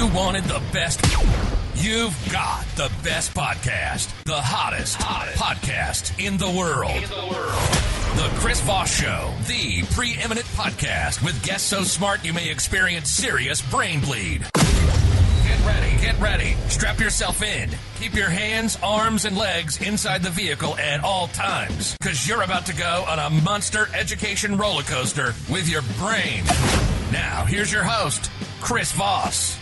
You wanted the best. You've got the best podcast, the hottest podcast in the world. The Chris Voss Show, the preeminent podcast with guests so smart you may experience serious brain bleed. Get ready. Strap yourself in. Keep your hands, arms, and legs inside the vehicle at all times, because you're about to go on a monster education roller coaster with your brain. Now, here's your host, Chris Voss.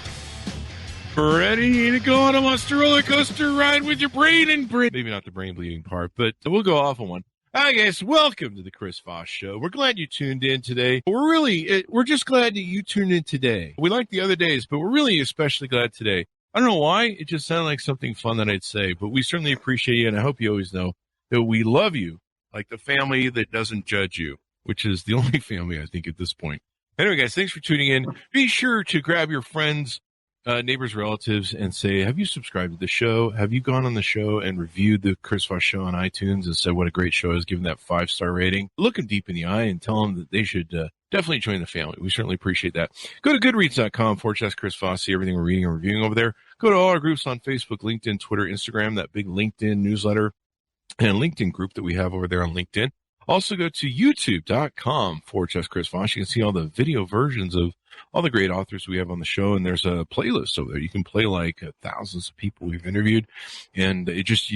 Ready to go on a monster roller coaster ride with your brain and brain. Maybe not the brain bleeding part, but we'll go off on one. Hi guys, welcome to the Chris Voss Show. We're glad you tuned in today. We're just glad that you tuned in today. We like the other days, but we're really especially glad today. I don't know why, it just sounded like something fun that I'd say, but we certainly appreciate you, and I hope you always know that we love you like the family that doesn't judge you, which is the only family, I think, at this point. Anyway, guys, thanks for tuning in. Be sure to grab your friends, neighbors, relatives, and say, have you subscribed to the show? Have you gone on the show and reviewed the Chris Voss Show on iTunes and said what a great show is, given that 5-star rating? Look them deep in the eye and tell them that they should definitely join the family. We certainly appreciate that. Go to goodreads.com/Chris Voss, see everything we're reading and reviewing over there. Go to all our groups on Facebook, LinkedIn, Twitter, Instagram, that big LinkedIn newsletter and LinkedIn group that we have over there on LinkedIn. Also go to youtube.com/Chris Voss. You can see all the video versions of all the great authors we have on the show, and there's a playlist over there. You can play like thousands of people we've interviewed, and you just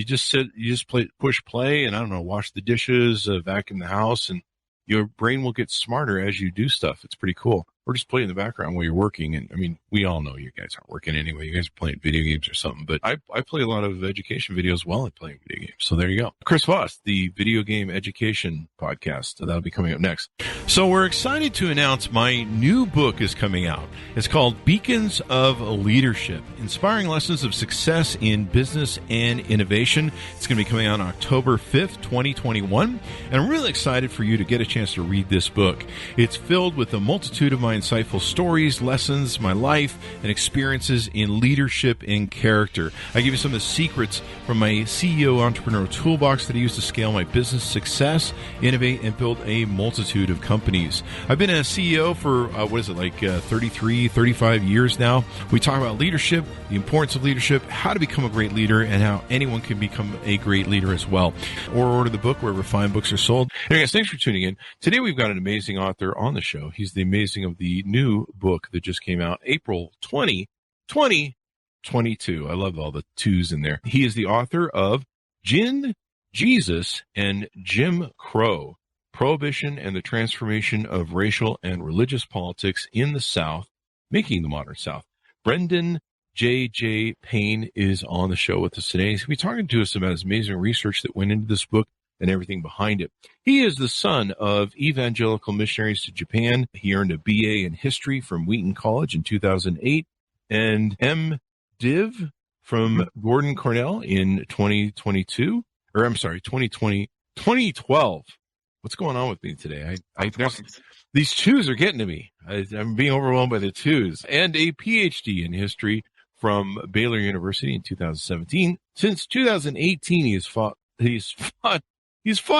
push play, and I don't know, wash the dishes, vacuum the house, and your brain will get smarter as you do stuff. It's pretty cool. Or just play in the background while you're working. And I mean, we all know you guys aren't working anyway. You guys are playing video games or something. But I play a lot of education videos while I'm playing video games. So there you go. Chris Voss, the video game education podcast. That'll be coming up next. So we're excited to announce my new book is coming out. It's called Beacons of Leadership, Inspiring Lessons of Success in Business and Innovation. It's going to be coming out on October 5th, 2021. And I'm really excited for you to get a chance to read this book. It's filled with a multitude of my insightful stories, lessons, my life, and experiences in leadership and character. I give you some of the secrets from my CEO entrepreneurial toolbox that I use to scale my business success, innovate, and build a multitude of companies. I've been a CEO for, 33, 35 years now. We talk about leadership, the importance of leadership, how to become a great leader, and how anyone can become a great leader as well. Or order the book wherever fine books are sold. Anyway, guys, thanks for tuning in. Today we've got an amazing author on the show. He's the amazing of the new book that just came out April 20, 2022. I love all the twos in there. He is the author of Gin, Jesus, and Jim Crow, Prohibition and the Transformation of Racial and Religious Politics in the South, Making the Modern South. Brendan J. Payne is on the show with us today. He's going to be talking to us about his amazing research that went into this book and everything behind it. He is the son of evangelical missionaries to Japan. He earned a BA in history from Wheaton College in 2008 and MDiv from Gordon Cornell in 2012. What's going on with me today? These twos are getting to me. I'm being overwhelmed by the twos. And a PhD in history from Baylor University in 2017. Since 2018, he's fought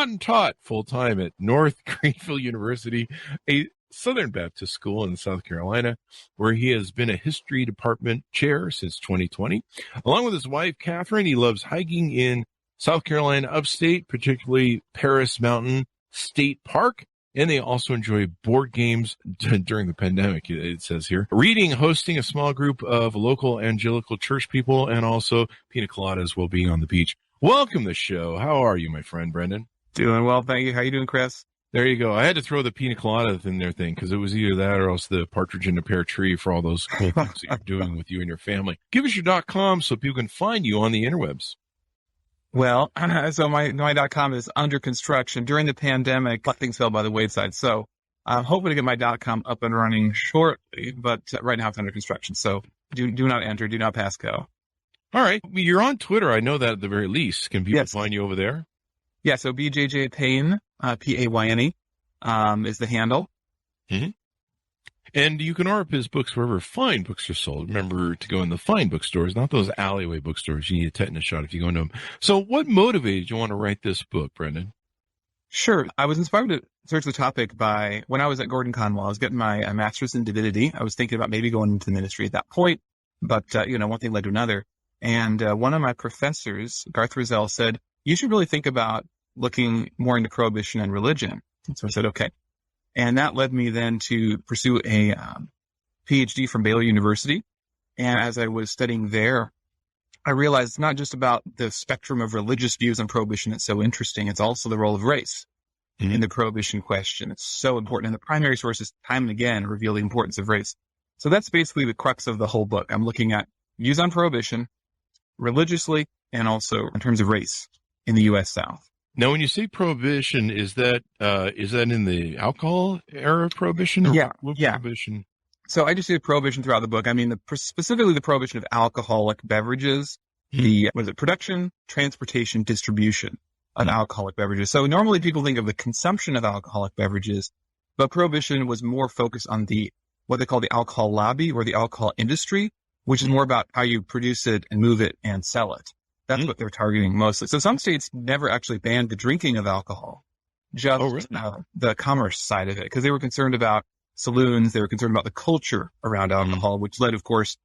and taught full-time at North Greenville University, a Southern Baptist school in South Carolina, where he has been a history department chair since 2020. Along with his wife, Catherine, he loves hiking in South Carolina upstate, particularly Paris Mountain State Park, and they also enjoy board games during the pandemic, it says here. Reading, hosting a small group of local evangelical church people, and also pina coladas while being on the beach. Welcome to the show. How are you, my friend, Brendan? Doing well, thank you. How you doing, Chris? There you go. I had to throw the pina colada in there thing because it was either that or else the partridge in a pear tree for all those cool things that you're doing with you and your family. Give us your .com so people can find you on the interwebs. Well, so my .com is under construction. During the pandemic, things fell by the wayside. So I'm hoping to get my .com up and running shortly, but right now it's under construction. So do not enter, do not pass go. All right. You're on Twitter. I know that at the very least. Can people find you over there? Yeah. So BJJ Payne, Payne, is the handle. Mm-hmm. And you can order his books wherever fine books are sold. Remember to go in the fine bookstores, not those alleyway bookstores. You need a tetanus shot if you go into them. So what motivated you want to write this book, Brendan? Sure. I was inspired to search the topic by when I was at Gordon Conwell. I was getting my master's in divinity. I was thinking about maybe going into the ministry at that point. but, one thing led to another. And one of my professors, Garth Rizal, said, you should really think about looking more into prohibition and religion. And so I said, okay. And that led me then to pursue a PhD from Baylor University. And as I was studying there, I realized it's not just about the spectrum of religious views on prohibition that's so interesting. It's also the role of race in the prohibition question. It's so important. And the primary sources time and again reveal the importance of race. So that's basically the crux of the whole book. I'm looking at views on prohibition religiously and also in terms of race in the U.S. South. Now, when you say prohibition, is that in the alcohol era of prohibition? Or Yeah. Prohibition? So I just did prohibition throughout the book. I mean, specifically the prohibition of alcoholic beverages, the production, transportation, distribution of alcoholic beverages. So normally people think of the consumption of alcoholic beverages, but prohibition was more focused on what they call the alcohol lobby or the alcohol industry, which is more about how you produce it and move it and sell it. That's what they're targeting mostly. So some states never actually banned the drinking of alcohol, just the commerce side of it, because they were concerned about saloons. They were concerned about the culture around alcohol, which led, of course,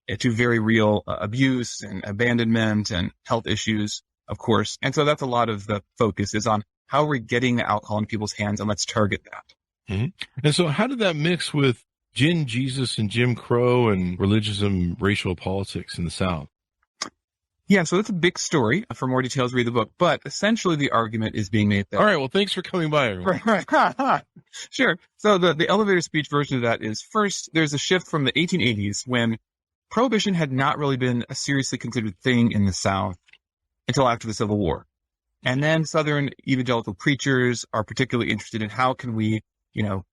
to very real abuse and abandonment and health issues, of course. And so that's a lot of the focus is on how we're getting the alcohol in people's hands, and let's target that. And so how did that mix with gin, Jesus, and Jim Crow and religious and racial politics in the South? Yeah, so that's a big story. For more details, read the book. But essentially, the argument is being made that... All right, well, thanks for coming by, everyone. Right. Sure. So the elevator speech version of that is, first, there's a shift from the 1880s when prohibition had not really been a seriously considered thing in the South until after the Civil War. And then Southern evangelical preachers are particularly interested in how can we,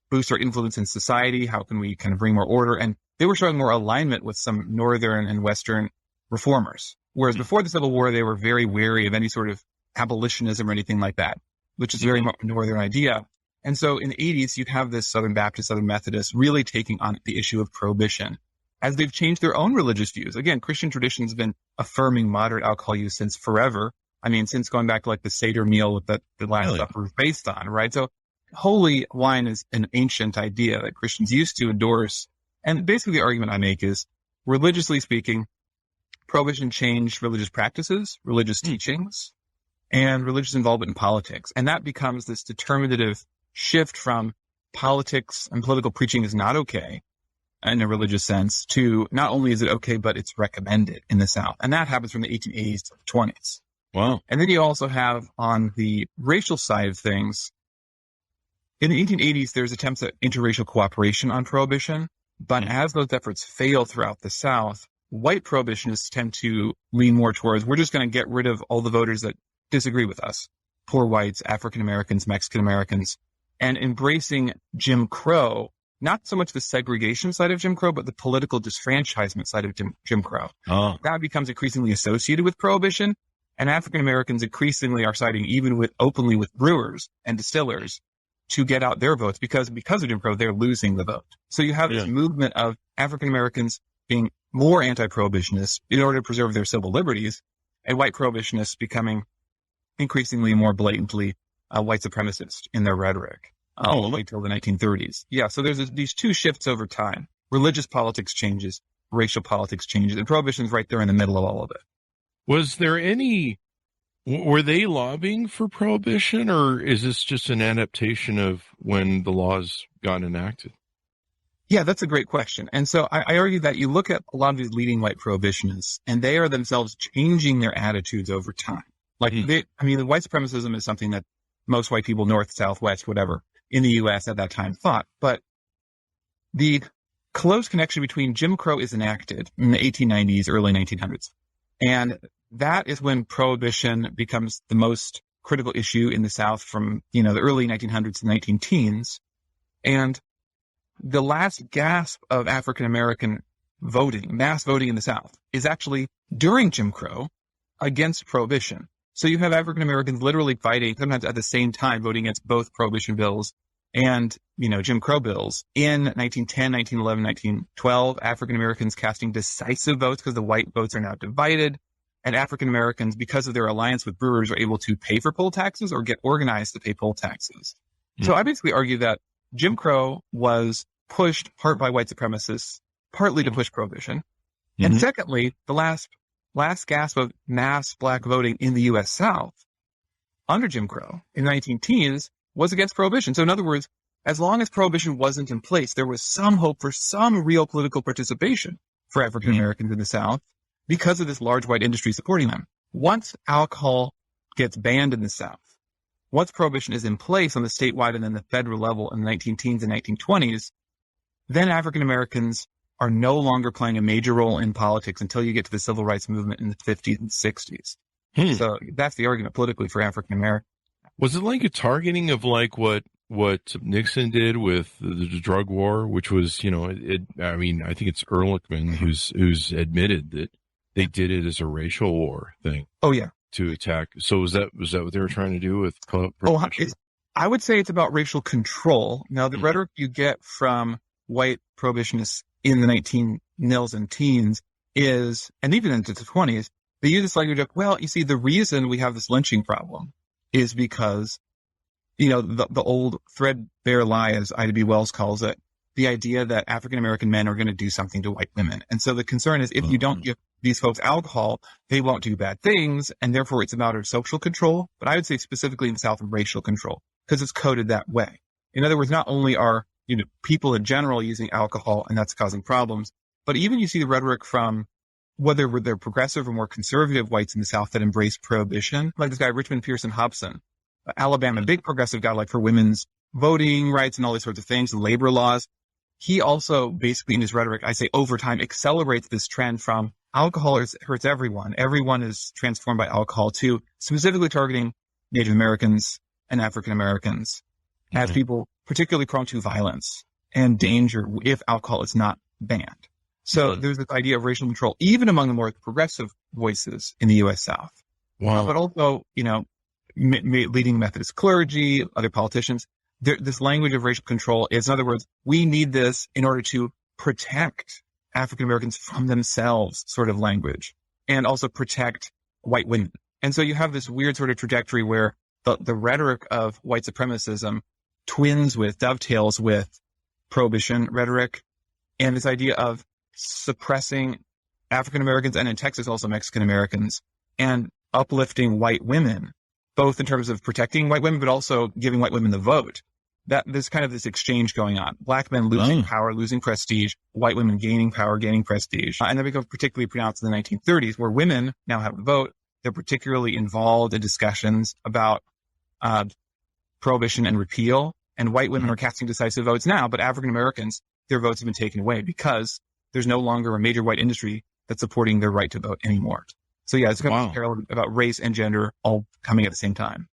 boost our influence in society? How can we kind of bring more order? And they were showing more alignment with some Northern and Western reformers. Whereas before the Civil War, they were very wary of any sort of abolitionism or anything like that, which is very much a Northern idea. And so in the 80s, you'd have this Southern Baptist, Southern Methodist really taking on the issue of prohibition as they've changed their own religious views. Again, Christian tradition's been affirming moderate alcohol use since forever. I mean, since going back to like the Seder meal that the Last Supper was based on, right? So holy wine is an ancient idea that Christians used to endorse. And basically the argument I make is, religiously speaking, prohibition changed religious practices, religious teachings, and religious involvement in politics. And that becomes this determinative shift from politics and political preaching is not okay in a religious sense to not only is it okay, but it's recommended in the South. And that happens from the 1880s to the 20s. Wow. And then you also have on the racial side of things, in the 1880s, there's attempts at interracial cooperation on prohibition. But as those efforts fail throughout the South, white prohibitionists tend to lean more towards, we're just going to get rid of all the voters that disagree with us. Poor whites, African Americans, Mexican Americans, and embracing Jim Crow, not so much the segregation side of Jim Crow, but the political disfranchisement side of Jim Crow. Oh. That becomes increasingly associated with prohibition, and African Americans increasingly are siding openly with brewers and distillers to get out their votes because of Jim Crow, they're losing the vote. So you have this movement of African Americans being more anti-prohibitionists in order to preserve their civil liberties, and white prohibitionists becoming increasingly more blatantly white supremacist in their rhetoric all the way till the 1930s. Yeah, so there's these two shifts over time. Religious politics changes, racial politics changes, and prohibition's right there in the middle of all of it. Were they lobbying for prohibition, or is this just an adaptation of when the laws got enacted? Yeah, that's a great question. And so I argue that you look at a lot of these leading white prohibitionists, and they are themselves changing their attitudes over time. Like, the white supremacism is something that most white people, North, South, West, whatever, in the U.S. at that time thought. But the close connection between Jim Crow is enacted in the 1890s, early 1900s. And that is when prohibition becomes the most critical issue in the South from, the early 1900s to 19-teens. And the last gasp of African-American voting, mass voting in the South, is actually during Jim Crow against prohibition. So you have African-Americans literally fighting, sometimes at the same time, voting against both prohibition bills and, Jim Crow bills. In 1910, 1911, 1912, African-Americans casting decisive votes because the white votes are now divided. And African-Americans, because of their alliance with brewers, are able to pay for poll taxes or get organized to pay poll taxes. So I basically argue that Jim Crow was pushed part by white supremacists, partly to push prohibition. And secondly, the last gasp of mass black voting in the U.S. South under Jim Crow in the 19-teens was against prohibition. So in other words, as long as prohibition wasn't in place, there was some hope for some real political participation for African Americans in the South because of this large white industry supporting them. Once alcohol gets banned in the South, once prohibition is in place on the statewide and then the federal level in the 19-teens and 1920s, then African Americans are no longer playing a major role in politics until you get to the civil rights movement in the 50s and 60s. So that's the argument politically for African Americans. Was it like a targeting of like what Nixon did with the drug war, which was, I think it's Ehrlichman who's admitted that they did it as a racial war thing. Oh yeah. To attack. So was that what they were trying to do with I would say it's about racial control. Now the rhetoric you get from white prohibitionists in the 1900s and teens is, and even into the 20s, they use this language of, well, you see, the reason we have this lynching problem is because, the old threadbare lie, as Ida B. Wells calls it, the idea that African American men are going to do something to white women. And so the concern is if you don't give these folks alcohol, they won't do bad things, and therefore it's a matter of social control. But I would say specifically in the South of racial control, because it's coded that way. In other words, not only are people in general using alcohol, and that's causing problems, but even you see the rhetoric from whether they're progressive or more conservative whites in the South that embrace prohibition, like this guy, Richmond Pearson Hobson, Alabama, big progressive guy, like for women's voting rights and all these sorts of things, labor laws. He also basically in his rhetoric, I say over time, accelerates this trend from alcohol hurts everyone. Everyone is transformed by alcohol to specifically targeting Native Americans and African Americans as people particularly prone to violence and danger if alcohol is not banned. So there's this idea of racial control, even among the more progressive voices in the U.S. South. Wow. But also, leading Methodist clergy, other politicians, this language of racial control is, in other words, we need this in order to protect African Americans from themselves sort of language, and also protect white women. And so you have this weird sort of trajectory where the rhetoric of white supremacism dovetails with prohibition rhetoric and this idea of suppressing African Americans and in Texas also Mexican Americans and uplifting white women, both in terms of protecting white women, but also giving white women the vote. That there's kind of this exchange going on. Black men losing power, losing prestige, white women gaining power, gaining prestige. And that becomes particularly pronounced in the 1930s, where women now have a vote. They're particularly involved in discussions about prohibition and repeal. And white women are casting decisive votes now, but African Americans, their votes have been taken away because there's no longer a major white industry that's supporting their right to vote anymore. So yeah, it's kind of parallel about race and gender all coming at the same time.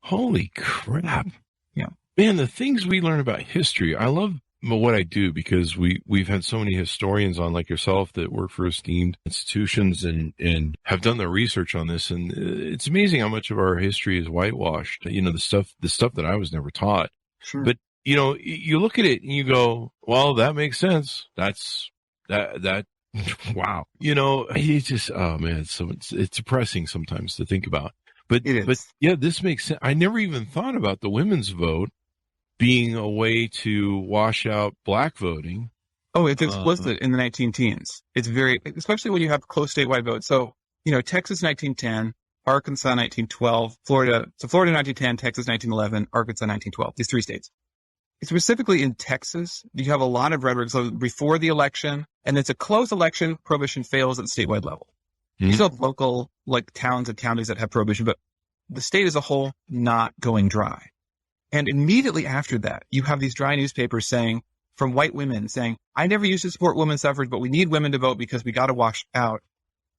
Holy crap. Yeah. Man, the things we learn about history, I love what I do because we've had so many historians on like yourself that work for esteemed institutions and have done their research on this. And it's amazing how much of our history is whitewashed. The stuff that I was never taught. Sure. But, you look at it and you go, well, that makes sense. That wow. It's just, oh man, it's depressing sometimes to think about. But yeah, this makes sense. I never even thought about the women's vote being a way to wash out black voting. Oh, it's explicit in the 19-teens. It's especially when you have close statewide votes. So, Texas 1910, Arkansas 1912, Florida 1910, Texas 1911, Arkansas 1912, these three states. Specifically in Texas, you have a lot of rhetoric. So before the election, and it's a close election, prohibition fails at the statewide level. You still have local, like towns and counties that have prohibition, but the state as a whole not going dry. And immediately after that, you have these dry newspapers from white women saying, I never used to support women's suffrage, but we need women to vote because we got to wash out.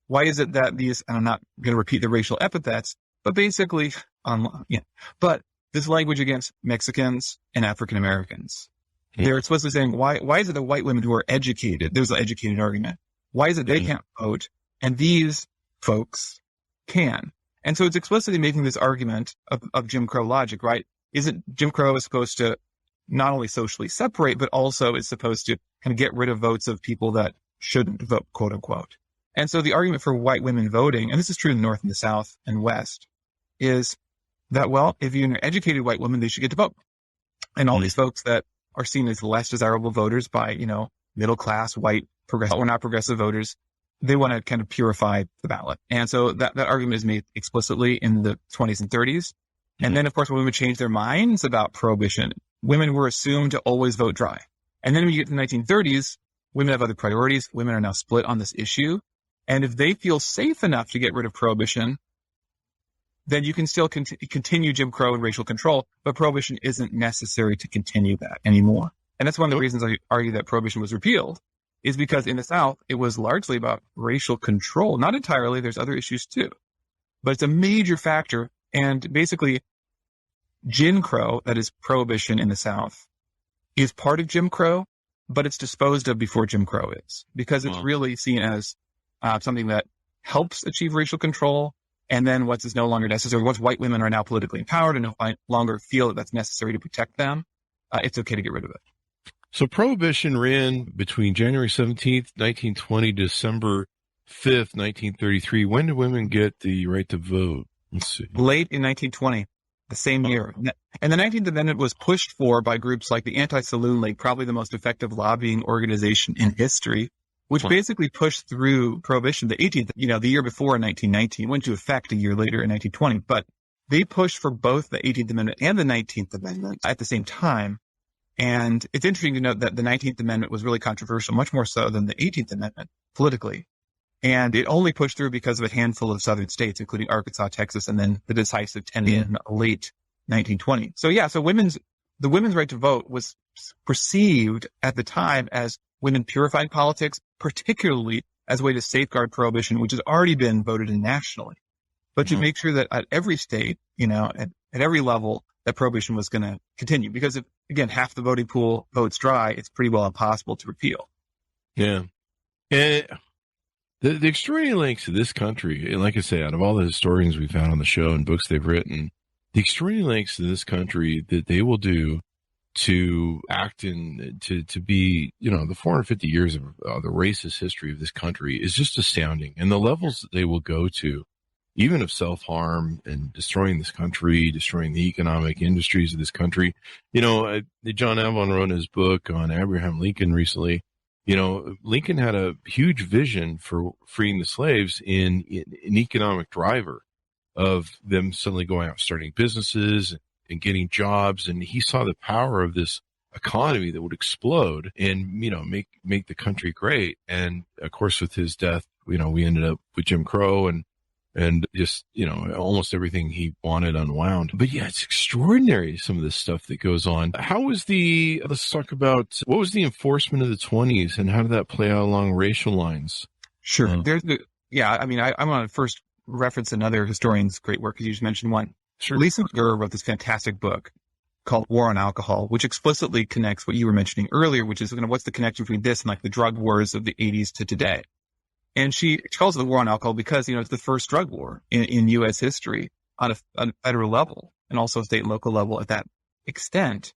Why is it that these, and I'm not going to repeat the racial epithets, but basically, but this language against Mexicans and African Americans. They're explicitly saying, why is it the white women who are educated? There's an educated argument. Why is it they can't vote and these folks can? And so it's explicitly making this argument of Jim Crow logic, right? Isn't Jim Crow is supposed to not only socially separate, but also is supposed to kind of get rid of votes of people that shouldn't vote, quote unquote. And so the argument for white women voting, and this is true in the North and the South and West, is that, well, if you're an educated white woman, they should get to vote. And all these folks that are seen as less desirable voters by, middle class, white, progressive, or not progressive voters, they want to kind of purify the ballot. And so that argument is made explicitly in the 20s and 30s. And then, of course, when women changed their minds about prohibition, women were assumed to always vote dry. And then when you get to the 1930s, women have other priorities. Women are now split on this issue. And if they feel safe enough to get rid of prohibition, then you can still continue Jim Crow and racial control, but prohibition isn't necessary to continue that anymore. And that's one of the reasons I argue that prohibition was repealed, is because in the South, it was largely about racial control. Not entirely. There's other issues too, but it's a major factor. And basically, Jim Crow, that is prohibition in the South, is part of Jim Crow, but it's disposed of before Jim Crow is, because it's really seen as something that helps achieve racial control. And then once it's no longer necessary, once white women are now politically empowered and no longer feel that that's necessary to protect them, it's okay to get rid of it. So prohibition ran between January 17th, 1920, December 5th, 1933. When did women get the right to vote? Let's see. Late in 1920, the same year. And the 19th Amendment was pushed for by groups like the Anti-Saloon League, probably the most effective lobbying organization in history, which basically pushed through prohibition. The 18th, the year before in 1919, went into effect a year later in 1920. But they pushed for both the 18th Amendment and the 19th Amendment at the same time. And it's interesting to note that the 19th Amendment was really controversial, much more so than the 18th Amendment politically. And it only pushed through because of a handful of southern states, including Arkansas, Texas, and then the decisive 10 in late 1920. So the women's right to vote was perceived at the time as women purifying politics, particularly as a way to safeguard prohibition, which has already been voted in nationally. But to make sure that at every state, at every level, that prohibition was going to continue. Because if, again, half the voting pool votes dry, it's pretty well impossible to repeal. Yeah. And the extraordinary lengths of this country, and like I say, out of all the historians we've had on the show and books they've written, the extraordinary lengths of this country that they will do to act in, to be, the 450 years of the racist history of this country is just astounding. And the levels that they will go to, even of self-harm and destroying this country, destroying the economic industries of this country. John Avon wrote in his book on Abraham Lincoln recently, Lincoln had a huge vision for freeing the slaves in an economic driver of them suddenly going out, starting businesses and getting jobs. And he saw the power of this economy that would explode and, make the country great. And of course, with his death, we ended up with Jim Crow and just, almost everything he wanted unwound. But yeah, it's extraordinary, some of this stuff that goes on. Let's talk about, what was the enforcement of the 20s and how did that play out along racial lines? Sure. I want to first reference another historian's great work, because you just mentioned one. Sure. Lisa McGurr wrote this fantastic book called War on Alcohol, which explicitly connects what you were mentioning earlier, which is what's the connection between this and like the drug wars of the 80s to today. And she calls it the war on alcohol because, it's the first drug war in U.S. history on a federal level and also state and local level at that extent.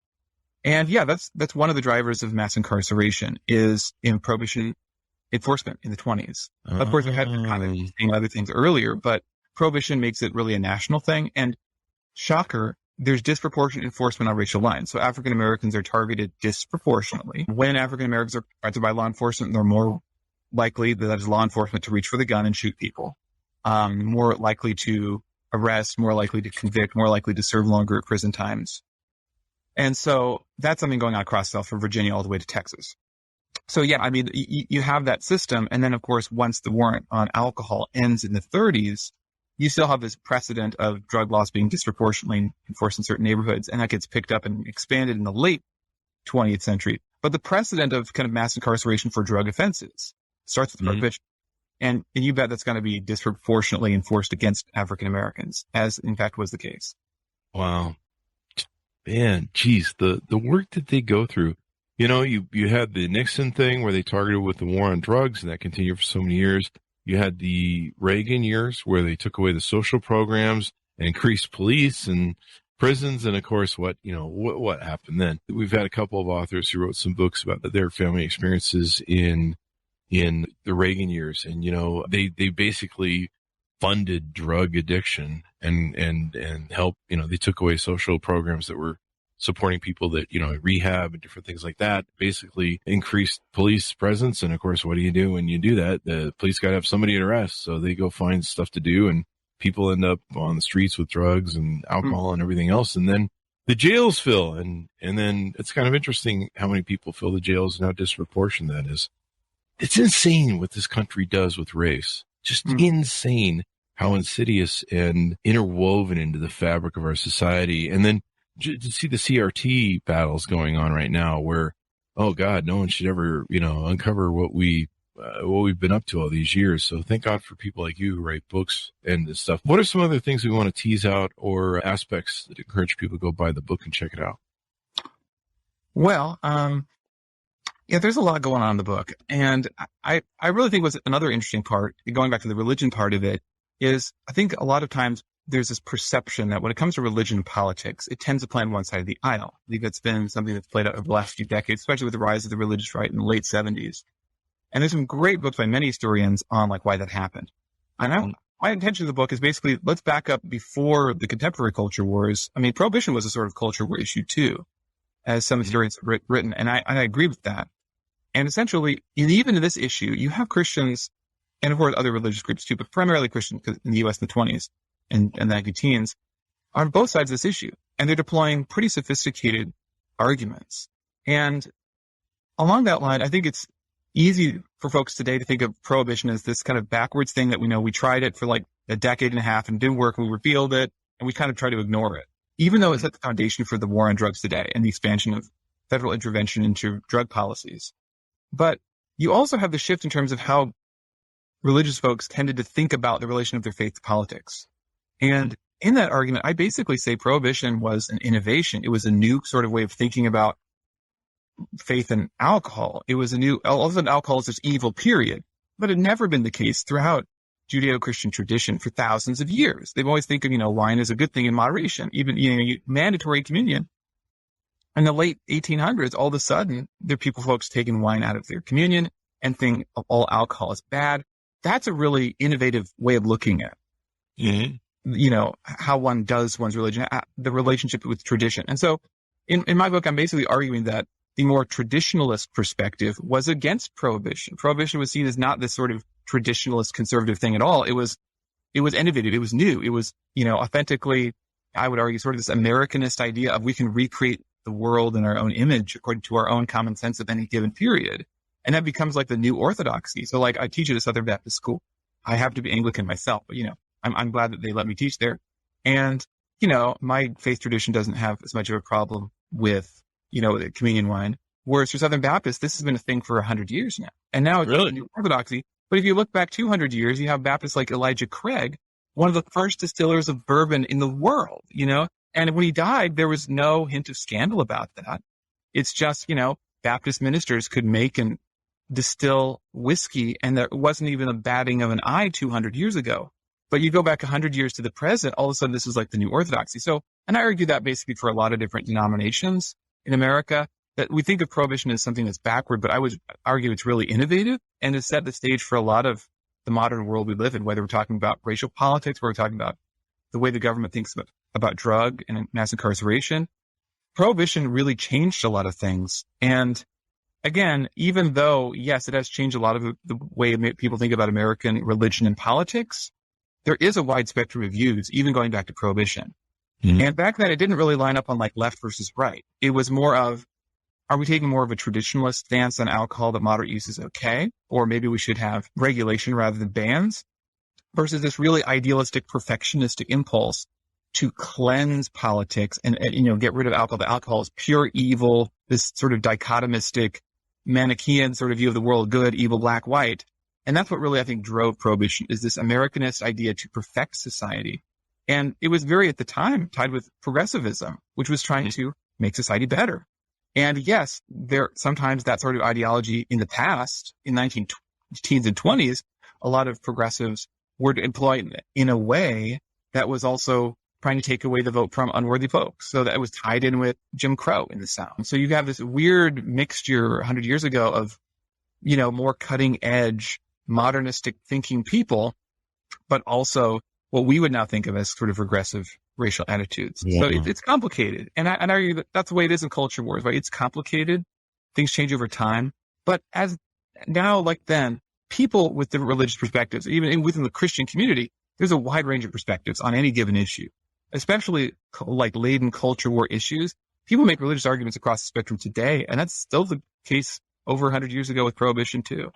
And yeah, that's one of the drivers of mass incarceration is in prohibition enforcement in the 20s. Of course, we had been kind of saying other things earlier, but prohibition makes it really a national thing. And shocker, there's disproportionate enforcement on racial lines. So African Americans are targeted disproportionately. When African Americans are targeted by law enforcement, they're more likely, that is law enforcement, to reach for the gun and shoot people, more likely to arrest, more likely to convict, more likely to serve longer prison times. And so that's something going on across South from Virginia all the way to Texas. So yeah, you have that system. And then of course, once the war on alcohol ends in the 30s, you still have this precedent of drug laws being disproportionately enforced in certain neighborhoods. And that gets picked up and expanded in the late 20th century. But the precedent of kind of mass incarceration for drug offenses starts with prohibition. And you bet that's going to be disproportionately enforced against African Americans, as in fact was the case. Wow. Man, geez, the work that they go through. You had the Nixon thing where they targeted with the war on drugs, and that continued for so many years. You had the Reagan years where they took away the social programs and increased police and prisons. And of course, what happened then? We've had a couple of authors who wrote some books about their family experiences in the Reagan years. And, they basically funded drug addiction and helped, they took away social programs that were supporting people that, rehab and different things like that, basically increased police presence. And of course, what do you do when you do that? The police got to have somebody to arrest. So they go find stuff to do, and people end up on the streets with drugs and alcohol and everything else. And then the jails fill. And then it's kind of interesting how many people fill the jails and how disproportionate that is. It's insane what this country does with race. Just insane how insidious and interwoven into the fabric of our society. And then to see the CRT battles going on right now where, oh God, no one should ever, uncover what we've been up to all these years. So thank God for people like you who write books and this stuff. What are some other things we want to tease out or aspects that encourage people to go buy the book and check it out? Well, yeah, there's a lot going on in the book. And I really think was another interesting part, going back to the religion part of it, is I think a lot of times there's this perception that when it comes to religion and politics, it tends to play on one side of the aisle. I think that's been something that's played out over the last few decades, especially with the rise of the religious right in the late 70s. And there's some great books by many historians on why that happened. And my intention of the book is basically, let's back up before the contemporary culture wars. I mean, prohibition was a sort of culture war issue too, as some historians have written. And I agree with that. And essentially, even in this issue, you have Christians, and of course other religious groups too, but primarily Christians in the U.S. in the 20s and the 19-teens, on both sides of this issue. And they're deploying pretty sophisticated arguments. And along that line, I think it's easy for folks today to think of prohibition as this kind of backwards thing that we tried it for a decade and a half and didn't work, and we repealed it, and we kind of try to ignore it, even though it's at the foundation for the war on drugs today and the expansion of federal intervention into drug policies. But you also have the shift in terms of how religious folks tended to think about the relation of their faith to politics. And in that argument, I basically say prohibition was an innovation. It was a new sort of way of thinking about faith and alcohol. It was all of a sudden alcohol is this evil period, but it had never been the case throughout Judeo-Christian tradition for thousands of years. They've always think of, wine as a good thing in moderation, even, mandatory communion. In the late 1800s, all of a sudden, there are folks taking wine out of their communion and think of all alcohol as bad. That's a really innovative way of looking at, how one does one's religion, the relationship with tradition. And so in my book, I'm basically arguing that the more traditionalist perspective was against prohibition. Prohibition was seen as not this sort of traditionalist conservative thing at all. It was innovative. It was new. It was, authentically, I would argue, sort of this Americanist idea of we can recreate the world in our own image according to our own common sense of any given period. And that becomes the new orthodoxy. So I teach at a Southern Baptist school. I happen to be Anglican myself, but I'm glad that they let me teach there. And, my faith tradition doesn't have as much of a problem with, the communion wine. Whereas for Southern Baptists, this has been a thing for 100 years now. And now it's a new orthodoxy. But if you look back 200 years, you have Baptists like Elijah Craig, one of the first distillers of bourbon in the world, And when he died, there was no hint of scandal about that. It's just, Baptist ministers could make and distill whiskey, and there wasn't even a batting of an eye 200 years ago. But you go back 100 years to the present, all of a sudden this is the new orthodoxy. So, and I argue that basically for a lot of different denominations in America, that we think of prohibition as something that's backward, but I would argue it's really innovative and has set the stage for a lot of the modern world we live in, whether we're talking about racial politics, whether we're talking about the way the government thinks about drug and mass incarceration. Prohibition really changed a lot of things. And again, even though, yes, it has changed a lot of the way people think about American religion and politics, there is a wide spectrum of views, even going back to prohibition. Mm-hmm. And back then, it didn't really line up on left versus right. It was more of, are we taking more of a traditionalist stance on alcohol that moderate use is okay? Or maybe we should have regulation rather than bans? Versus this really idealistic, perfectionistic impulse to cleanse politics and get rid of alcohol. The alcohol is pure evil, this sort of dichotomistic, Manichaean sort of view of the world, good, evil, black, white. And that's what really, I think, drove prohibition, is this Americanist idea to perfect society. And it was very, at the time, tied with progressivism, which was trying to make society better. And yes, sometimes that sort of ideology in the past, in 1910s and 20s, a lot of progressives were employed in a way that was also trying to take away the vote from unworthy folks. So that was tied in with Jim Crow in the South. So you have this weird mixture 100 years ago of, more cutting edge, modernistic thinking people, but also what we would now think of as sort of regressive racial attitudes. Yeah. So it's complicated. And I argue that that's the way it is in culture wars, right? It's complicated. Things change over time. But as now, like then, people with different religious perspectives, even within the Christian community, there's a wide range of perspectives on any given issue, especially like laden culture war issues. People make religious arguments across the spectrum today, and that's still the case over 100 years ago with Prohibition too.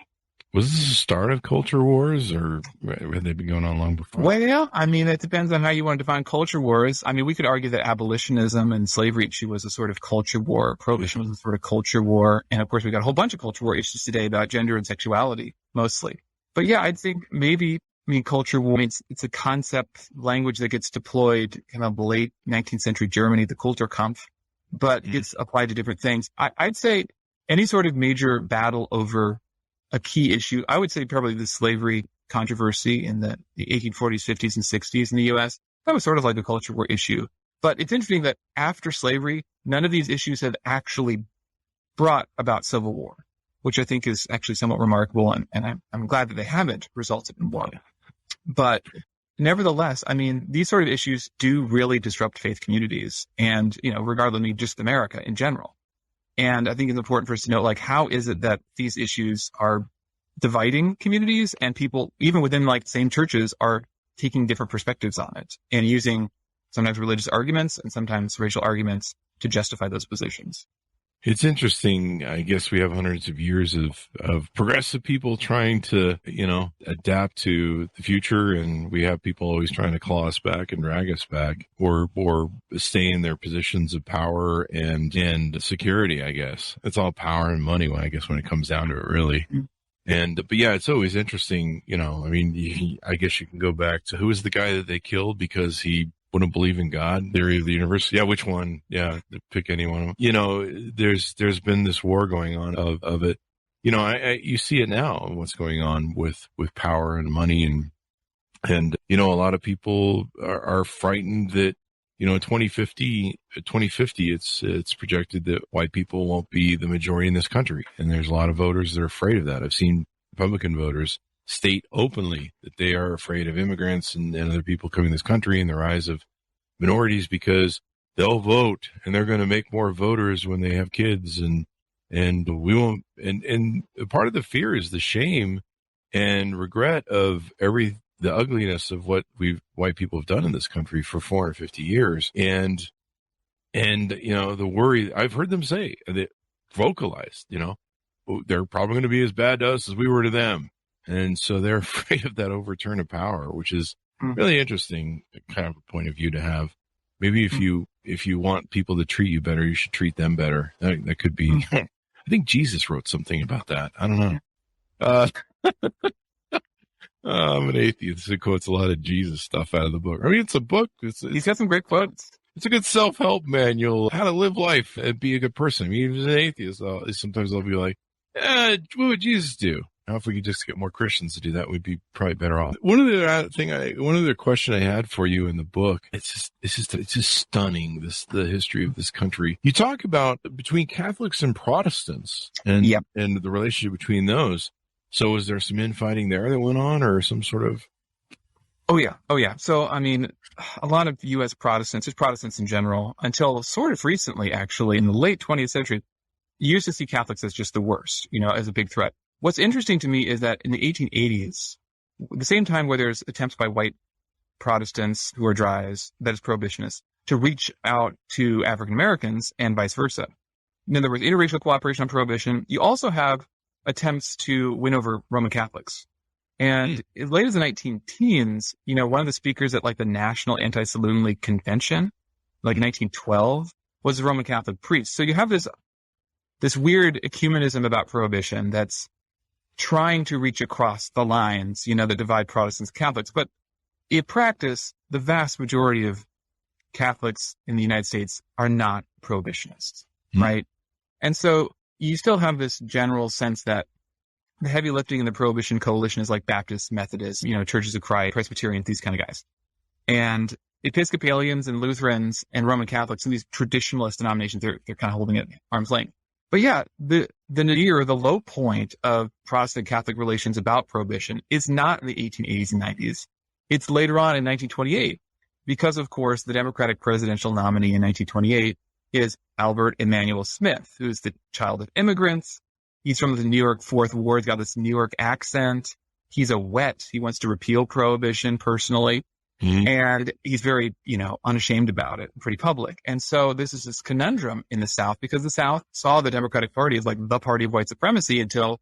Was this the start of culture wars, or had they been going on long before? Well, I mean, it depends on how you want to define culture wars. I mean, we could argue that abolitionism and slavery issue was a sort of culture war. Prohibition was a sort of culture war. And of course, we got a whole bunch of culture war issues today about gender and sexuality, mostly. But yeah, I'd think maybe, culture war, it's a concept language that gets deployed kind of late 19th century Germany, the Kulturkampf, but gets applied to different things. I'd say any sort of major battle over a key issue, I would say probably the slavery controversy in the 1840s, 50s, and 60s in the U.S. That was sort of like a culture war issue. But it's interesting that after slavery, none of these issues have actually brought about civil war, which I think is actually somewhat remarkable. And I'm glad that they haven't resulted in war. But nevertheless, I mean, these sort of issues do really disrupt faith communities and, regardless of just America in general. And I think it's important for us to know, like, how is it that these issues are dividing communities and people, even within like same churches, are taking different perspectives on it and using sometimes religious arguments and sometimes racial arguments to justify those positions. It's interesting. I guess we have hundreds of years of progressive people trying to, adapt to the future. And we have people always trying to claw us back and drag us back or stay in their positions of power and security, I guess. It's all power and money when it comes down to it, really. But yeah, it's always interesting. I guess you can go back to who was the guy that they killed because he wouldn't believe in God, theory of the universe. Yeah, which one? Yeah, pick any one of them. There's been this war going on of it. You see it now, what's going on with power and money and a lot of people are frightened that, 2050, it's projected that white people won't be the majority in this country. And there's a lot of voters that are afraid of that. I've seen Republican voters state openly that they are afraid of immigrants and other people coming to this country and the rise of minorities because they'll vote and they're going to make more voters when they have kids and we won't. And part of the fear is the shame and regret of the ugliness of what white people have done in this country for 450 years. And the worry I've heard them say that vocalized, they're probably going to be as bad to us as we were to them. And so they're afraid of that overturn of power, which is really interesting kind of a point of view to have. Maybe if you want people to treat you better, you should treat them better. That could be. I think Jesus wrote something about that. I don't know. I'm an atheist who quotes a lot of Jesus stuff out of the book. It's a book. He's got some great quotes. It's a good self-help manual, how to live life and be a good person. Even as an atheist, sometimes I'll be like, what would Jesus do? Now, if we could just get more Christians to do that, we'd be probably better off. One other question I had for you in the book, it's just stunning, the history of this country. You talk about between Catholics and Protestants and the relationship between those. So was there some infighting there that went on or some sort of? Oh yeah. So, a lot of U.S. Protestants, just Protestants in general, until sort of recently, actually, in the late 20th century, used to see Catholics as just the worst, as a big threat. What's interesting to me is that in the 1880s, the same time where there's attempts by white Protestants who are dries, that is prohibitionists, to reach out to African Americans and vice versa. In other words, interracial cooperation on prohibition. You also have attempts to win over Roman Catholics. And as late as the 19-teens, one of the speakers at like the National Anti-Saloon League Convention, like 1912, was a Roman Catholic priest. So you have this weird ecumenism about prohibition that's trying to reach across the lines, that divide Protestants and Catholics. But in practice, the vast majority of Catholics in the United States are not prohibitionists, right? And so you still have this general sense that the heavy lifting in the Prohibition Coalition is like Baptists, Methodists, Churches of Christ, Presbyterians, these kind of guys. And Episcopalians and Lutherans and Roman Catholics and these traditionalist denominations, they're kind of holding it at arm's length. But yeah, the nadir, the low point of Protestant-Catholic relations about prohibition is not in the 1880s and 90s. It's later on in 1928, because, of course, the Democratic presidential nominee in 1928 is Albert Emanuel Smith, who's the child of immigrants. He's from the New York Fourth Ward. He's got this New York accent. He's a wet. He wants to repeal Prohibition personally. And he's very, unashamed about it, pretty public. And so this is this conundrum in the South, because the South saw the Democratic Party as like the party of white supremacy until,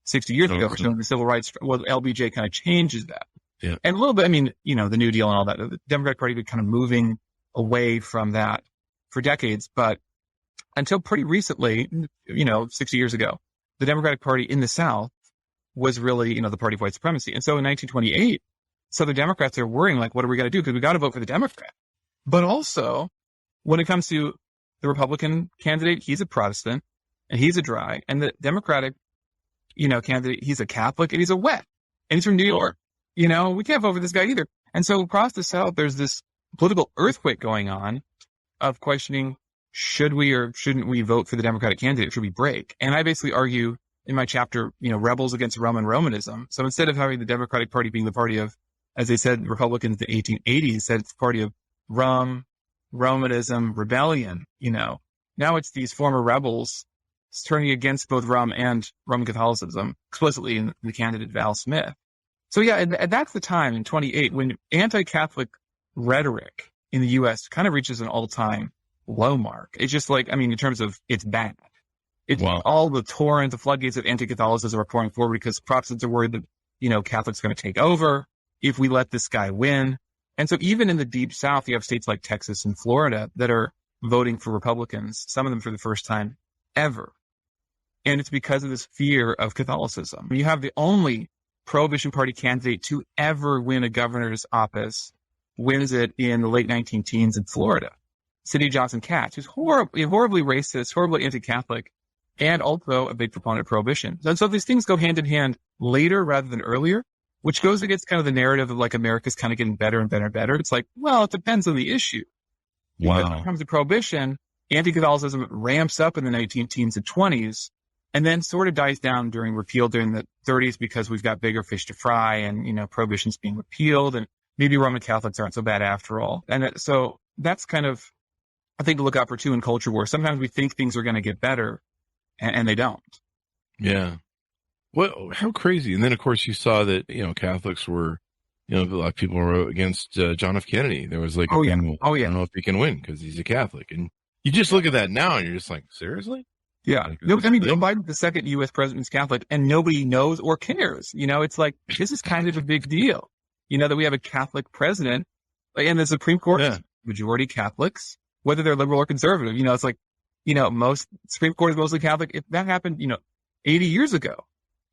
60 years ago, so the civil rights, LBJ kind of changes that. Yeah. And a little bit, the New Deal and all that, the Democratic Party had been kind of moving away from that for decades. But until pretty recently, 60 years ago, the Democratic Party in the South was really, the party of white supremacy. And so in 1928, so the Democrats are worrying, like, what are we going to do? Because we got to vote for the Democrat. But also, when it comes to the Republican candidate, he's a Protestant and he's a dry. And the Democratic, candidate, he's a Catholic and he's a wet. And he's from New York. We can't vote for this guy either. And so across the South, there's this political earthquake going on of questioning, should we or shouldn't we vote for the Democratic candidate? Should we break? And I basically argue in my chapter, rebels against Rome and Romanism. So instead of having the Democratic Party being the party of, as they said, Republicans in the 1880s said it's the party of rum, Romanism, rebellion, Now it's these former rebels turning against both rum and Roman Catholicism, explicitly in the candidate Val Smith. So yeah, and that's the time in 28 when anti-Catholic rhetoric in the U.S. kind of reaches an all-time low mark. It's just like, in terms of it's bad. It's all the torrent, the floodgates of anti-Catholicism are pouring forward because Protestants are worried that, Catholics are going to take over if we let this guy win. And so even in the deep South, you have states like Texas and Florida that are voting for Republicans, some of them for the first time ever. And it's because of this fear of Catholicism. You have the only Prohibition Party candidate to ever win a governor's office, wins it in the late 19-teens in Florida. Sidney Johnson Katz, who's horribly racist, horribly anti-Catholic, and also a big proponent of Prohibition. And so these things go hand in hand later rather than earlier, which goes against kind of the narrative of like America's kind of getting better and better and better. It's like, well, it depends on the issue. Wow. When it comes to Prohibition, anti-Catholicism ramps up in the 19-teens and 20s, and then sort of dies down during repeal during the 30s because we've got bigger fish to fry and, Prohibition's being repealed and maybe Roman Catholics aren't so bad after all. And so that's kind of a thing to look out for too in culture war. Sometimes we think things are going to get better and they don't. Yeah. Well, how crazy. And then, of course, you saw that, Catholics were, a lot of people were against John F. Kennedy. There was like, I don't know if he can win because he's a Catholic. And you just look at that now and you're just like, seriously? Yeah. Joe Biden's the second U.S. president is Catholic and nobody knows or cares. It's like, this is kind of a big deal, that we have a Catholic president and the Supreme Court is majority Catholics, whether they're liberal or conservative. It's like, most Supreme Court is mostly Catholic. If that happened, 80 years ago,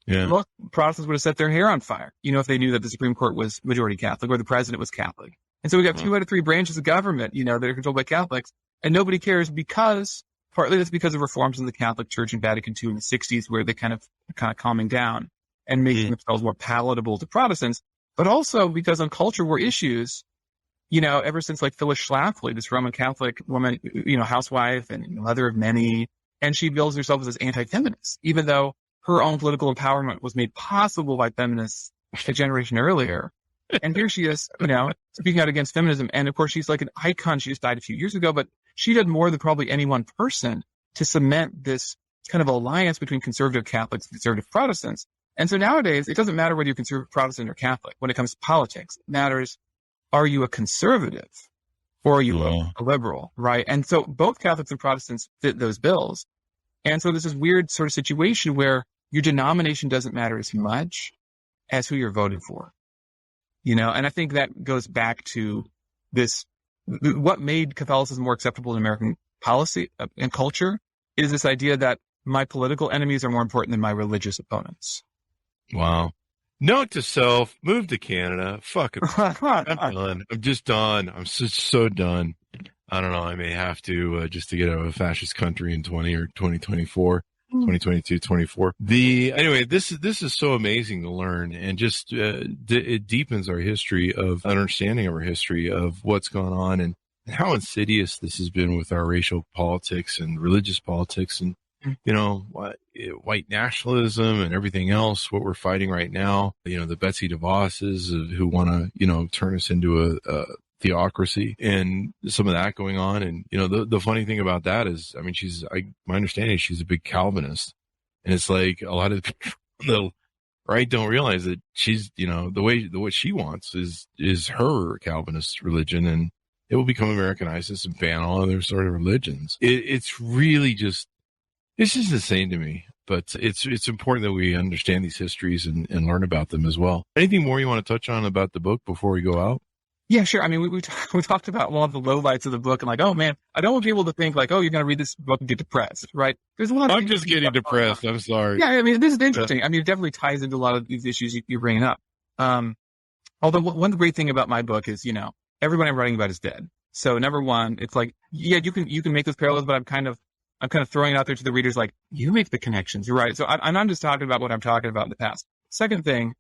most Protestants would have set their hair on fire, if they knew that the Supreme Court was majority Catholic or the president was Catholic. And so we got 2 out of 3 branches of government, that are controlled by Catholics, and nobody cares because partly that's because of reforms in the Catholic Church in Vatican II in the 60s, where they kind of calming down and making themselves more palatable to Protestants, but also because on culture war issues, ever since like Phyllis Schlafly, this Roman Catholic woman, housewife and mother of many, and she bills herself as anti-feminist, even though her own political empowerment was made possible by feminists a generation earlier. And here she is, speaking out against feminism. And of course, she's like an icon. She just died a few years ago, but she did more than probably any one person to cement this kind of alliance between conservative Catholics and conservative Protestants. And so nowadays, it doesn't matter whether you're conservative Protestant or Catholic. When it comes to politics, it matters, are you a conservative or are you a liberal, right? And so both Catholics and Protestants fit those bills. And so there's this weird sort of situation where your denomination doesn't matter as much as who you're voting for, and I think that goes back to this, what made Catholicism more acceptable in American policy and culture is this idea that my political enemies are more important than my religious opponents. Wow. Note to self, move to Canada. Fuck it. I'm done. I'm just done. I'm so done. I don't know. I may have to, just to get out of a fascist country in 2024. 2022, 24. Anyway, this is so amazing to learn, and just it deepens our history of understanding of our history of what's going on and how insidious this has been with our racial politics and religious politics and white nationalism and everything else. What we're fighting right now, the Betsy DeVosses who want to turn us into theocracy and some of that going on. And, the funny thing about that is, I mean, my understanding is she's a big Calvinist. And it's like a lot of the right don't realize that she's, what she wants is her Calvinist religion, and it will become Americanized and ban all other sort of religions. It's really just, it's just insane to me. But it's important that we understand these histories and learn about them as well. Anything more you want to touch on about the book before we go out? Yeah, sure. I mean, we talked about one of the lowlights of the book, and like, oh man, I don't want people to think like, oh, you're going to read this book and get depressed, right? There's a lot. I'm just getting depressed. I'm sorry. Yeah, I mean, this is interesting. I mean, it definitely ties into a lot of these issues you're bringing up. Although one great thing about my book is, everyone I'm writing about is dead. So number one, it's like, yeah, you can make those parallels, but I'm kind of throwing it out there to the readers, like, you make the connections. You're right. So I'm not just talking about what I'm talking about in the past. Second thing,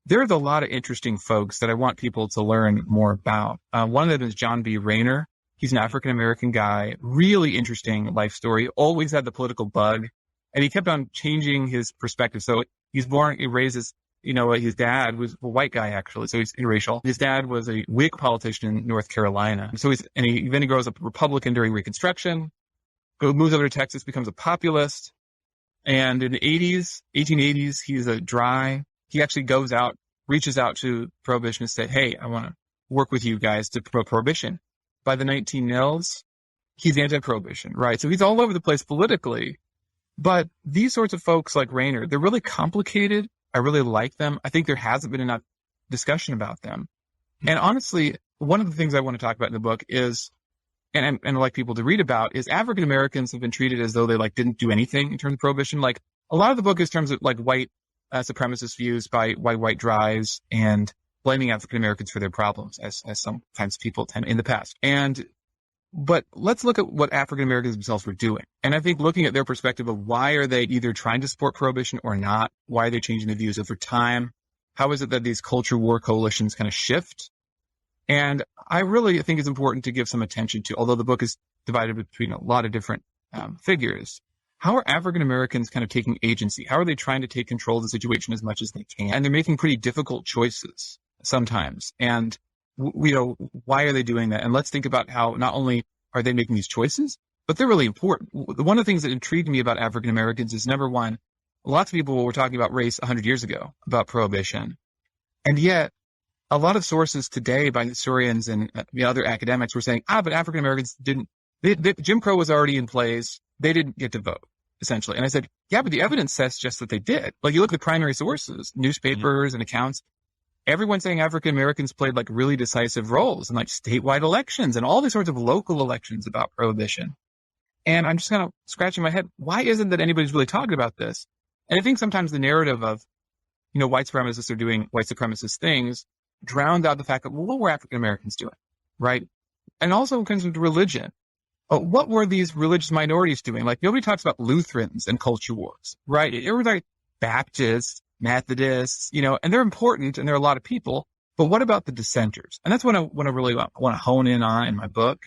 there's a lot of interesting folks that I want people to learn more about. One of them is John B. Rayner. He's an African-American guy, really interesting life story, always had the political bug, and he kept on changing his perspective. So he raised as, his dad was a white guy, actually, so he's interracial. His dad was a Whig politician in North Carolina. So then he grows up a Republican during Reconstruction, moves over to Texas, becomes a populist, and in the 1880s, he's he actually reaches out to prohibitionists, say, hey, I want to work with you guys to promote prohibition. By the 1900s, he's anti-prohibition, right? So he's all over the place politically. But these sorts of folks like Rayner, they're really complicated. I really like them. I think there hasn't been enough discussion about them. And honestly, one of the things I want to talk about in the book is, and I'd like people to read about, is African Americans have been treated as though they didn't do anything in terms of prohibition. Like, a lot of the book is in terms of white supremacist views by white drives and blaming African Americans for their problems, as sometimes people tend in the past. But let's look at what African Americans themselves were doing. And I think looking at their perspective of why are they either trying to support prohibition or not? Why are they changing the views over time? How is it that these culture war coalitions kind of shift? And I really think it's important to give some attention to, although the book is divided between a lot of different figures. How are African Americans kind of taking agency? How are they trying to take control of the situation as much as they can? And they're making pretty difficult choices sometimes. And, why are they doing that? And let's think about how not only are they making these choices, but they're really important. One of the things that intrigued me about African Americans is, number one, lots of people were talking about race 100 years ago, about prohibition. And yet, a lot of sources today by historians and other academics were saying, but African Americans Jim Crow was already in place. They didn't get to vote, essentially. And I said, yeah, but the evidence says just that they did. Like, you look at the primary sources, newspapers and accounts, everyone's saying African Americans played really decisive roles in statewide elections and all these sorts of local elections about prohibition. And I'm just kind of scratching my head. Why isn't that anybody's really talking about this? And I think sometimes the narrative of, white supremacists are doing white supremacist things drowned out the fact that, what were African Americans doing, right? And also in terms of religion. What were these religious minorities doing? Nobody talks about Lutherans and culture wars, right? It was Baptists, Methodists, and they're important and there are a lot of people, but what about the dissenters? And that's what I really want to hone in on in my book.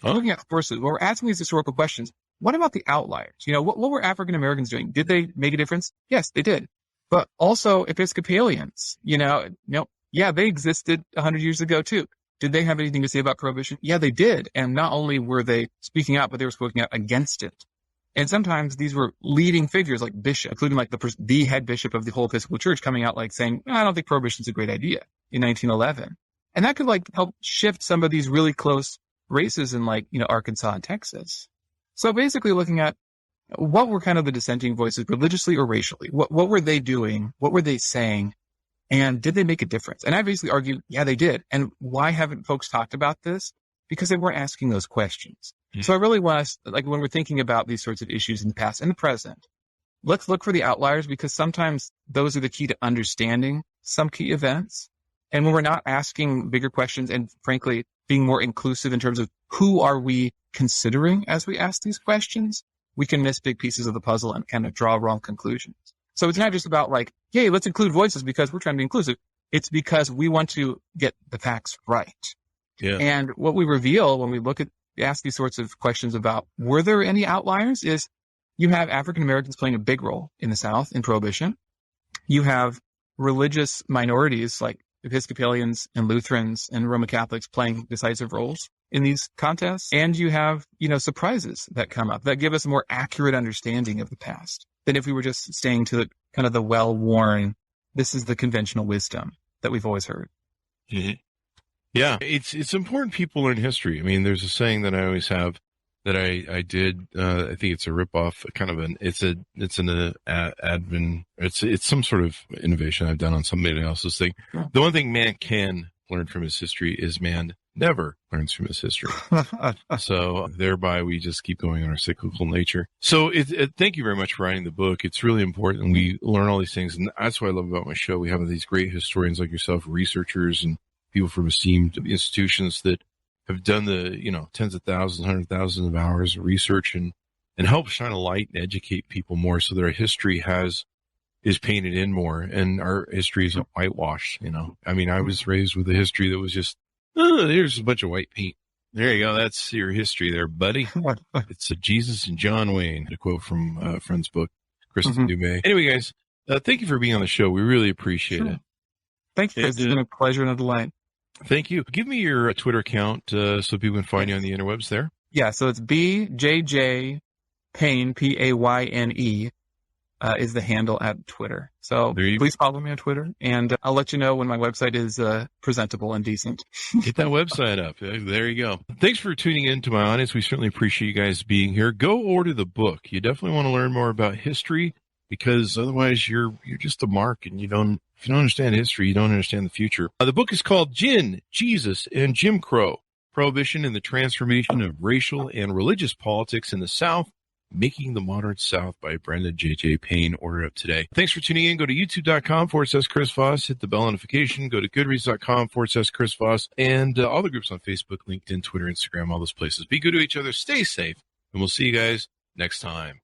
Looking at first, when we're asking these historical questions, what about the outliers? What were African Americans doing? Did they make a difference? Yes, they did. But also Episcopalians, yeah, they existed 100 years ago too. Did they have anything to say about prohibition? Yeah, they did. And not only were they speaking out, but they were speaking out against it. And sometimes these were leading figures like bishop, including the head bishop of the whole Episcopal Church, coming out saying, I don't think prohibition is a great idea in 1911. And that could help shift some of these really close races in Arkansas and Texas. So basically looking at what were kind of the dissenting voices religiously or racially? What were they doing? What were they saying? And did they make a difference? And I basically argue, yeah, they did. And why haven't folks talked about this? Because they weren't asking those questions. Mm-hmm. So I really want us, when we're thinking about these sorts of issues in the past and the present, let's look for the outliers, because sometimes those are the key to understanding some key events. And when we're not asking bigger questions and frankly, being more inclusive in terms of who are we considering as we ask these questions, we can miss big pieces of the puzzle and kind of draw wrong conclusions. So it's not just about yay, let's include voices because we're trying to be inclusive. It's because we want to get the facts right. Yeah. And what we reveal when we ask these sorts of questions about were there any outliers is you have African Americans playing a big role in the South in prohibition. You have religious minorities like Episcopalians and Lutherans and Roman Catholics playing decisive roles in these contests. And you have, surprises that come up that give us a more accurate understanding of the past than if we were just staying to the kind of the well-worn, this is the conventional wisdom that we've always heard. Mm-hmm. Yeah, it's important people learn history. I mean, there's a saying that I always have that I did. I think it's a ripoff, kind of it's some sort of innovation I've done on somebody else's thing. Yeah. The one thing man can learn from his history is man never learns from his history. So thereby we just keep going on our cyclical nature. So thank you very much for writing the book. It's really important. We learn all these things. And that's what I love about my show. We have these great historians like yourself, researchers and people from esteemed institutions that have done the, tens of thousands, 100,000 of hours of research and help shine a light and educate people more so that our history is painted in more and our history isn't whitewashed, I mean, I was raised with a history that was just, here's a bunch of white paint. There you go. That's your history there, buddy. It's a Jesus and John Wayne, a quote from a friend's book, Kristen Dumais. Anyway, guys, thank you for being on the show. We really appreciate it. Thank you. It's been a pleasure and a delight. Thank you. Give me your Twitter account so people can find you on the interwebs there. Yeah, so it's BJJ Payne, Payne, is the handle at Twitter. So please follow me on Twitter, and I'll let you know when my website is presentable and decent. Get that website up. There you go. Thanks for tuning in to my audience. We certainly appreciate you guys being here. Go order the book. You definitely want to learn more about history because otherwise you're just a mark, and if you don't understand history, you don't understand the future. The book is called Gin, Jesus, and Jim Crow, Prohibition and the Transformation of Racial and Religious Politics in the South, Making the Modern South by Brenda J.J. Payne. Order up today. Thanks for tuning in. Go to youtube.com/Chris Voss. Hit the bell notification. Go to goodreads.com/Chris Voss. And all the groups on Facebook, LinkedIn, Twitter, Instagram, all those places. Be good to each other. Stay safe. And we'll see you guys next time.